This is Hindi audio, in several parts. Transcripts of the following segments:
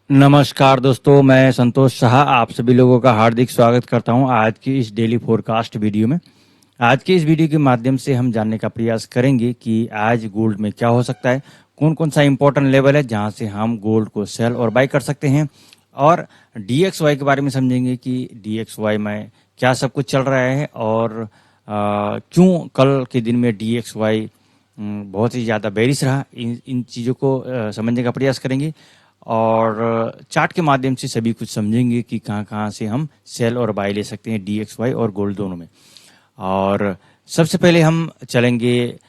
नमस्कार दोस्तों, मैं संतोष शाह आप सभी लोगों का हार्दिक स्वागत करता हूं आज की इस डेली फोरकास्ट वीडियो में। आज के इस वीडियो के माध्यम से हम जानने का प्रयास करेंगे कि आज गोल्ड में क्या हो सकता है, कौन कौन सा इंपॉर्टेंट लेवल है जहां से हम गोल्ड को सेल और बाय कर सकते हैं, और डीएक्सवाई के बारे में समझेंगे कि डीएक्सवाई में क्या सब कुछ चल रहा है और क्यों कल के दिन में डीएक्सवाई बहुत ही ज़्यादा बेरिश रहा। इन चीज़ों को समझने का प्रयास करेंगे और चार्ट के माध्यम से सभी कुछ समझेंगे कि कहाँ कहाँ से हम सेल और बाय ले सकते हैं डीएक्सवाई और गोल्ड दोनों में। और सबसे पहले हम चलेंगे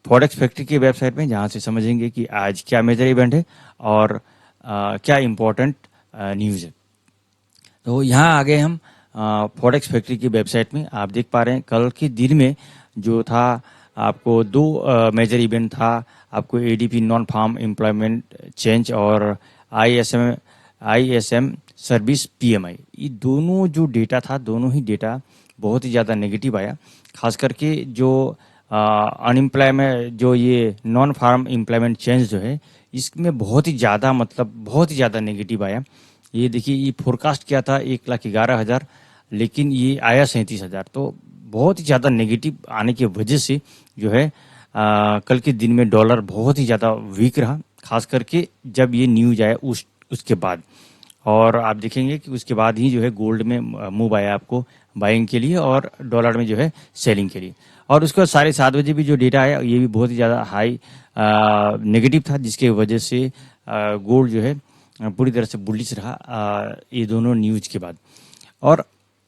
फॉरेक्स फैक्ट्री की वेबसाइट में, जहाँ से समझेंगे कि आज क्या मेजर इवेंट है और क्या इम्पोर्टेंट न्यूज़ है। तो यहाँ आ गए हम फॉरेक्स फैक्ट्री की वेबसाइट में। आप देख पा रहे हैं कल के दिन में जो था, आपको दो मेजर इवेंट था। आपको ADP non farm employment change और आईएसएम सर्विस पीएमआई, ये दोनों जो डेटा था, दोनों ही डेटा बहुत ही ज़्यादा नेगेटिव आया। खास करके जो अनएम्प्लॉयमेंट, जो ये नॉन फार्म एम्प्लॉयमेंट चेंज जो है, इसमें बहुत ही ज़्यादा, मतलब बहुत ही ज़्यादा नेगेटिव आया। ये देखिए, ये फोरकास्ट किया था 1,11,000, लेकिन ये आया 37,000। तो बहुत ही ज़्यादा नेगेटिव आने की वजह से जो है कल के दिन में डॉलर बहुत ही ज़्यादा वीक रहा, खास करके जब ये न्यूज आया उसके बाद। और आप देखेंगे कि उसके बाद ही जो है गोल्ड में मूव आया आपको बाइंग के लिए और डॉलर में जो है सेलिंग के लिए। और उसके बाद 7:30 बजे भी जो डेटा आया, ये भी बहुत ही ज़्यादा हाई नेगेटिव था, जिसके वजह से गोल्ड जो है पूरी तरह से बुलिश रहा ये दोनों न्यूज के बाद। और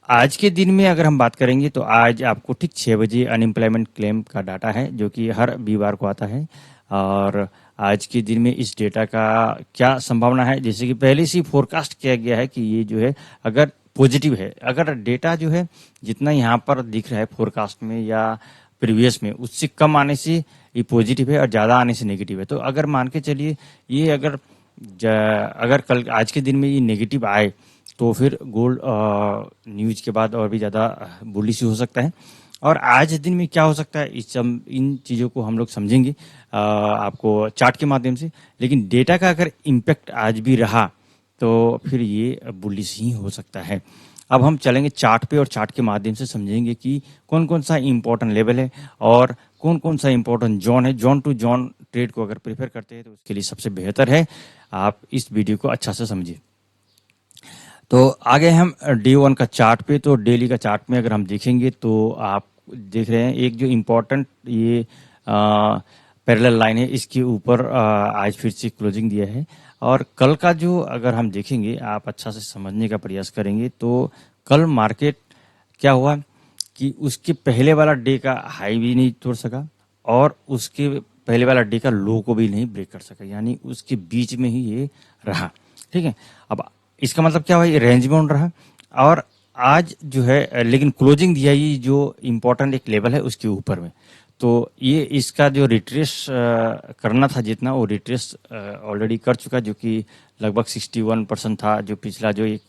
आज के दिन में अगर हम बात करेंगे तो आज आपको ठीक 6 बजे अनएम्प्लॉयमेंट क्लेम का डाटा है, जो कि हर वीकवार को आता है। और आज के दिन में इस डेटा का क्या संभावना है, जैसे कि पहले से ही फोरकास्ट किया गया है कि ये जो है अगर पॉजिटिव है, अगर डेटा जो है जितना यहाँ पर दिख रहा है फोरकास्ट में या प्रीवियस में, उससे कम आने से ये पॉजिटिव है और ज़्यादा आने से नेगेटिव है। तो अगर मान के चलिए ये अगर कल आज के दिन में ये नेगेटिव आए तो फिर गोल्ड न्यूज के बाद और भी ज़्यादा बुलिश हो सकता है। और आज दिन में क्या हो सकता है, इन चीज़ों को हम लोग समझेंगे आपको चार्ट के माध्यम से। लेकिन डेटा का अगर इम्पैक्ट आज भी रहा तो फिर ये बुलिश ही हो सकता है। अब हम चलेंगे चार्ट पे और चार्ट के माध्यम से समझेंगे कि कौन कौन सा इम्पोर्टेंट लेवल है और कौन कौन सा इम्पोर्टेंट जोन है। जोन टू जोन ट्रेड को अगर प्रेफर करते हैं तो उसके लिए सबसे बेहतर है आप इस वीडियो को अच्छा से समझिए। तो आगे हम D1 का चार्ट पे, तो डेली का चार्ट में अगर हम देखेंगे तो आप देख रहे हैं एक जो इम्पोर्टेंट ये पैरेलल लाइन है, इसके ऊपर आज फिर से क्लोजिंग दिया है। और कल का जो अगर हम देखेंगे, आप अच्छा से समझने का प्रयास करेंगे तो कल मार्केट क्या हुआ कि उसके पहले वाला डे का हाई भी नहीं तोड़ सका और उसके पहले वाला डे का लो को भी नहीं ब्रेक कर सका, यानी उसके बीच में ही ये रहा। ठीक है, अब इसका मतलब क्या हुआ, ये रेंज बाउंड रहा। और आज जो है लेकिन क्लोजिंग दिया ये जो इम्पोर्टेंट एक लेवल है उसके ऊपर में। तो ये इसका जो रिट्रेस करना था जितना, वो रिट्रेस ऑलरेडी कर चुका, जो कि लगभग 61% था। जो पिछला जो एक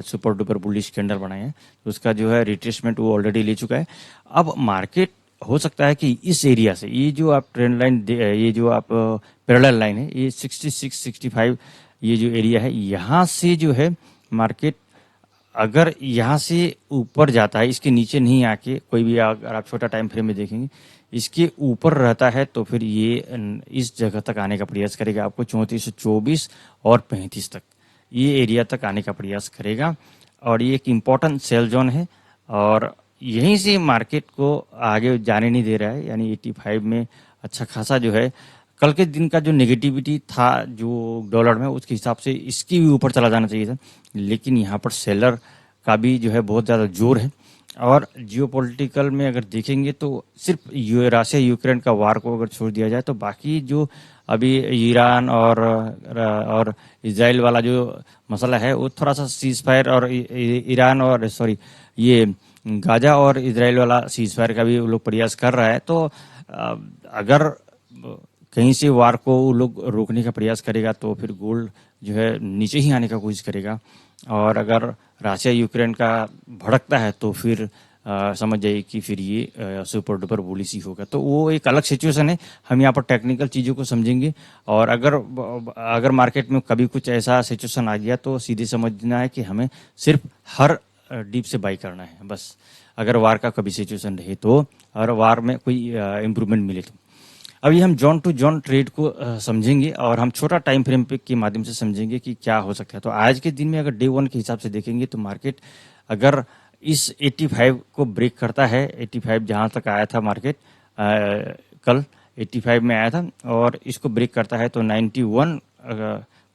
सुपर डुपर बुलिश कैंडल बनाए हैं, तो उसका जो है रिट्रेसमेंट वो ऑलरेडी ले चुका है। अब मार्केट हो सकता है कि इस एरिया से, ये जो आप ट्रेंड लाइन, ये जो आप पैरेलल लाइन है, ये 66-65 ये जो एरिया है, यहाँ से जो है मार्केट अगर यहाँ से ऊपर जाता है, इसके नीचे नहीं आके, कोई भी अगर आप छोटा टाइम फ्रेम में देखेंगे इसके ऊपर रहता है, तो फिर ये इस जगह तक आने का प्रयास करेगा। आपको 3424 और 35 तक, ये एरिया तक आने का प्रयास करेगा। और ये एक इम्पॉर्टेंट सेल जोन है और यहीं से मार्केट को आगे जाने नहीं दे रहा है, यानी 85 में अच्छा खासा जो है कल के दिन का जो नेगेटिविटी था जो डॉलर में, उसके हिसाब से इसकी भी ऊपर चला जाना चाहिए था। लेकिन यहाँ पर सेलर का भी जो है बहुत ज़्यादा जोर है। और जियोपॉलिटिकल में अगर देखेंगे तो सिर्फ रशिया यूक्रेन का वार को अगर छोड़ दिया जाए तो बाकी जो अभी ईरान और इजराइल वाला जो मसला है, वो थोड़ा सा सीज फायर, और ईरान और ये गाजा और इजराइल वाला सीज फायर का भी वो लोग प्रयास कर रहा है। तो अगर कहीं से वार को वो लोग रोकने का प्रयास करेगा तो फिर गोल्ड जो है नीचे ही आने का कोशिश करेगा। और अगर रशिया यूक्रेन का भड़कता है तो फिर समझ जाइए कि फिर ये सुपर डुपर बुलिश ही होगा। तो वो एक अलग सिचुएशन है, हम यहाँ पर टेक्निकल चीज़ों को समझेंगे। और अगर मार्केट में कभी कुछ ऐसा सिचुएशन आ गया तो सीधे समझना है कि हमें सिर्फ हर डीप से बाई करना है बस, अगर वार का कभी सिचुएशन रहे तो, और वार में कोई इम्प्रूवमेंट मिले तो। अभी हम जॉन टू जॉन ट्रेड को समझेंगे और हम छोटा टाइम फ्रेम पे के माध्यम से समझेंगे कि क्या हो सकता है। तो आज के दिन में अगर डे वन के हिसाब से देखेंगे तो मार्केट अगर इस 85 को ब्रेक करता है, 85 जहाँ तक आया था मार्केट कल 85 में आया था, और इसको ब्रेक करता है तो 91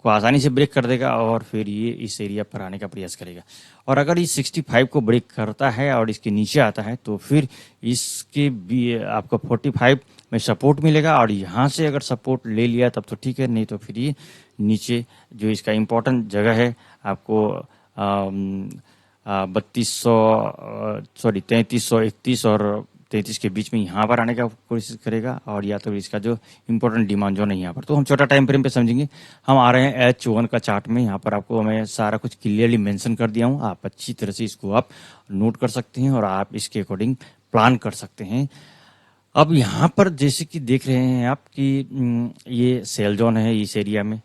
को आसानी से ब्रेक कर देगा और फिर ये इस एरिया पर आने का प्रयास करेगा। और अगर ये 65 को ब्रेक करता है और इसके नीचे आता है तो फिर इसके भी आपको 45 में सपोर्ट मिलेगा, और यहाँ से अगर सपोर्ट ले लिया तब तो ठीक है, नहीं तो फिर ये नीचे जो इसका इम्पोर्टेंट जगह है आपको 3331 और 33 के बीच में यहाँ पर आने का कोशिश करेगा, और या तो इसका जो इम्पोर्टेंट डिमांड जोन है यहाँ पर। तो हम छोटा टाइम फ्रेम पे समझेंगे। हम आ रहे हैं H1 का चार्ट में। यहाँ पर आपको मैं सारा कुछ क्लियरली मेंशन कर दिया हूँ, आप अच्छी तरह से इसको आप नोट कर सकते हैं और आप इसके अकॉर्डिंग प्लान कर सकते हैं। अब यहाँ पर जैसे कि देख रहे हैं आप कि ये सेल जोन है, इस एरिया में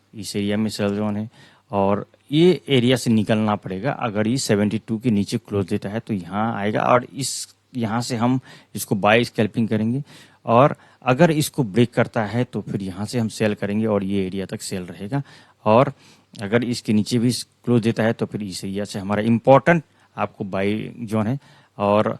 सेल जोन है, और ये एरिया से निकलना पड़ेगा। अगर ये 72 के नीचे क्लोज देता है तो यहाँ आएगा, और यहाँ से हम इसको बाय स्कैल्पिंग करेंगे, और अगर इसको ब्रेक करता है तो फिर यहाँ से हम सेल करेंगे और ये एरिया तक सेल रहेगा। और अगर इसके नीचे भी क्लोज देता है तो फिर इस एरिया से हमारा इम्पोर्टेंट आपको बाय जोन है, और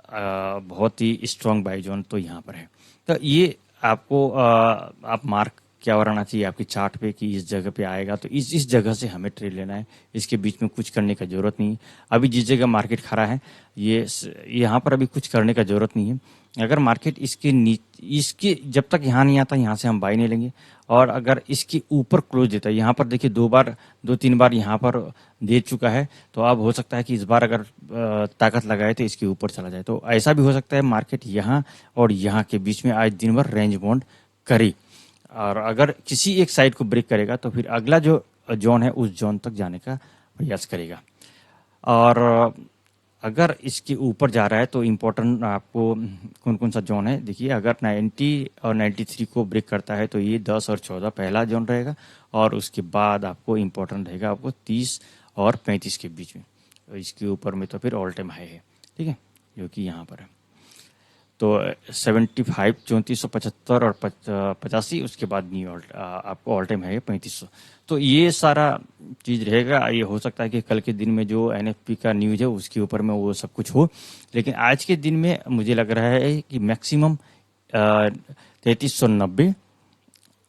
बहुत ही स्ट्रॉन्ग बाय जोन तो यहाँ पर है। तो ये आपको आप मार्क क्या रहना चाहिए आपकी चार्ट पे कि इस जगह पे आएगा तो इस जगह से हमें ट्रेड लेना है, इसके बीच में कुछ करने का जरूरत नहीं है। अभी जिस जगह मार्केट खड़ा है ये यहाँ पर अभी कुछ करने का जरूरत नहीं है। अगर मार्केट इसके जब तक यहाँ नहीं आता यहाँ से हम बाई नहीं लेंगे, और अगर इसके ऊपर क्लोज देता है, यहाँ पर देखिए 2-3 बार यहाँ पर दे चुका है, तो अब हो सकता है कि इस बार अगर ताकत लगाए तो इसके ऊपर चला जाए। तो ऐसा भी हो सकता है मार्केट यहाँ और यहाँ के बीच में आज दिन भर रेंज बाउंड करे, और अगर किसी एक साइड को ब्रेक करेगा तो फिर अगला जो जोन है उस जोन तक जाने का प्रयास करेगा। और अगर इसके ऊपर जा रहा है तो इम्पोर्टेंट आपको कौन कौन सा जोन है देखिए। अगर 90 और 93 को ब्रेक करता है तो ये 10 और 14 पहला जोन रहेगा, और उसके बाद आपको इम्पोर्टेंट रहेगा आपको 30 और 35 के बीच में। तो इसके ऊपर में तो फिर ऑल टाइम हाई है, ठीक है, जो कि यहाँ पर है। तो 75 3475 और 85, उसके बाद न्यू आपको ऑल टाइम है 3500। तो ये सारा चीज़ रहेगा। ये हो सकता है कि कल के दिन में जो NFP का न्यूज़ है उसके ऊपर में वो सब कुछ हो, लेकिन आज के दिन में मुझे लग रहा है कि मैक्सिमम 3390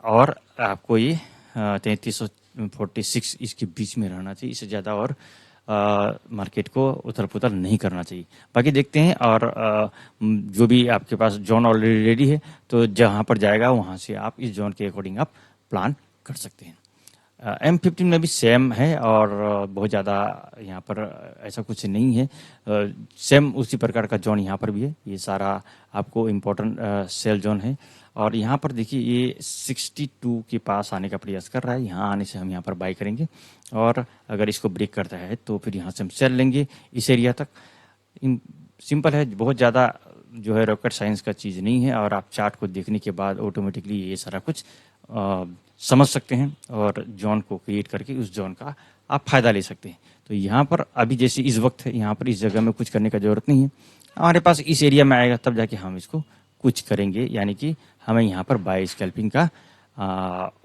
और आपको ये 3346 इसके बीच में रहना चाहिए। इससे ज़्यादा और मार्केट को उथल पुथल नहीं करना चाहिए। बाकी देखते हैं, और जो भी आपके पास जोन ऑलरेडी रेडी है तो जहाँ पर जाएगा वहाँ से आप इस जोन के अकॉर्डिंग आप प्लान कर सकते हैं। M15 में भी सेम है, और बहुत ज़्यादा यहाँ पर ऐसा कुछ नहीं है, सेम उसी प्रकार का जोन यहाँ पर भी है। ये सारा आपको इम्पोर्टेंट सेल जोन है, और यहाँ पर देखिए ये 62 के पास आने का प्रयास कर रहा है। यहाँ आने से हम यहाँ पर बाई करेंगे, और अगर इसको ब्रेक करता है तो फिर यहाँ से हम सेल लेंगे इस एरिया तक। सिंपल है, बहुत ज़्यादा जो है रॉकेट साइंस का चीज़ नहीं है, और आप चार्ट को देखने के बाद ऑटोमेटिकली ये सारा कुछ समझ सकते हैं और जोन को क्रिएट करके उस जोन का आप फायदा ले सकते हैं। तो यहाँ पर अभी जैसे इस वक्त है, यहाँ पर इस जगह में कुछ करने का जरूरत नहीं है। हमारे पास इस एरिया में आएगा तब जाके हम इसको कुछ करेंगे, यानी कि हमें यहाँ पर बाय स्कैल्पिंग का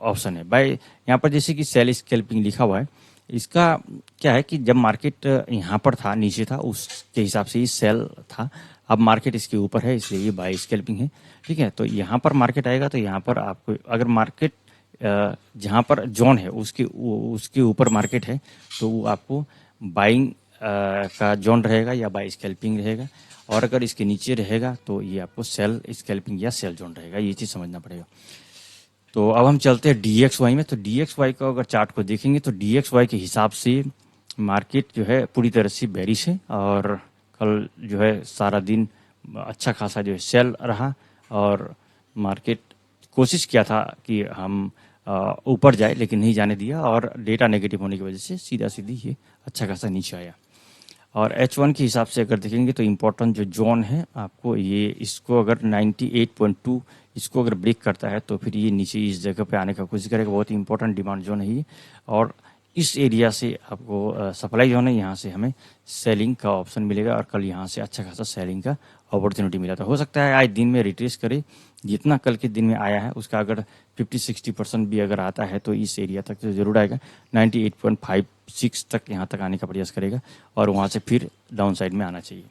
ऑप्शन है। बाय यहाँ पर जैसे कि सेल स्कैल्पिंग लिखा हुआ है, इसका क्या है कि जब मार्केट यहाँ पर था, नीचे था, उसके हिसाब से ये सेल था। अब मार्केट इसके ऊपर है, इसलिए ये बाय स्कैल्पिंग है, ठीक है। तो यहाँ पर मार्केट आएगा तो यहाँ पर आपको अगर मार्केट जहाँ पर जोन है उसके ऊपर मार्केट है तो वो आपको बाइंग का जोन रहेगा या बाय स्कैल्पिंग रहेगा, और अगर इसके नीचे रहेगा तो ये आपको सेल स्कैल्पिंग या सेल जोन रहेगा। ये चीज़ समझना पड़ेगा। तो अब हम चलते हैं DXY में। तो DXY का अगर चार्ट को देखेंगे तो DXY के हिसाब से मार्केट जो है पूरी तरह से बेरिश है, और कल जो है सारा दिन अच्छा खासा जो है सेल रहा, और मार्केट कोशिश किया था कि हम ऊपर जाए लेकिन नहीं जाने दिया, और डेटा नेगेटिव होने की वजह से सीधा सीधी ये अच्छा खासा नीचे आया। और H1 के हिसाब से अगर देखेंगे तो इम्पोर्टेंट जो जोन है आपको ये, इसको अगर 98.2 इसको अगर ब्रेक करता है तो फिर ये नीचे इस जगह पे आने का कोशिश करेगा। बहुत ही इंपॉर्टेंट डिमांड जोन है ये, और इस एरिया से आपको सप्लाई जोन है, यहाँ से हमें सेलिंग का ऑप्शन मिलेगा और कल यहाँ से अच्छा खासा सेलिंग का अपॉर्चुनिटी मिला था। हो सकता है आज दिन में रिट्रेस करे, जितना कल के दिन में आया है उसका अगर 50-60% भी अगर आता है तो इस एरिया तक तो जरूर आएगा। 98.56 तक यहाँ तक आने का प्रयास करेगा और वहाँ से फिर डाउन साइड में आना चाहिए।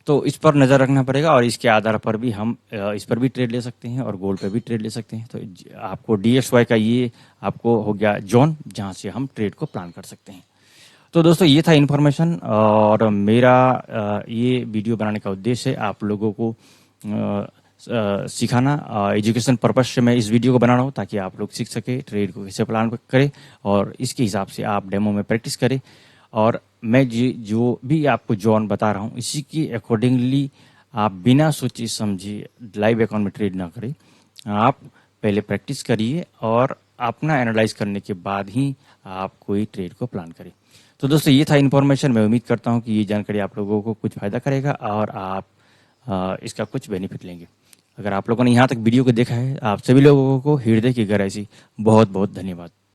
तो इस पर नज़र रखना पड़ेगा और इसके आधार पर भी हम इस पर भी ट्रेड ले सकते हैं और गोल्ड पे भी ट्रेड ले सकते हैं। तो आपको DXY का ये आपको हो गया जोन जहाँ से हम ट्रेड को प्लान कर सकते हैं। तो दोस्तों ये था इन्फॉर्मेशन, और मेरा ये वीडियो बनाने का उद्देश्य है आप लोगों को सिखाना। एजुकेशन पर्पज से मैं इस वीडियो को बना रहा हूँ ताकि आप लोग सीख सके ट्रेड को कैसे प्लान करें और इसके हिसाब से आप डेमो में प्रैक्टिस करें। और मैं जो भी आपको जोन बता रहा हूँ इसी की अकॉर्डिंगली आप बिना सोचे समझे लाइव अकाउंट में ट्रेड ना करें। आप पहले प्रैक्टिस करिए और अपना एनालाइज करने के बाद ही आप कोई ट्रेड को प्लान करें। तो दोस्तों ये था इन्फॉर्मेशन। मैं उम्मीद करता हूँ कि ये जानकारी आप लोगों को कुछ फ़ायदा करेगा और आप इसका कुछ बेनिफिट लेंगे। अगर आप लोगों ने यहाँ तक वीडियो को देखा है, आप सभी लोगों को हृदय की गहराई से बहुत बहुत धन्यवाद।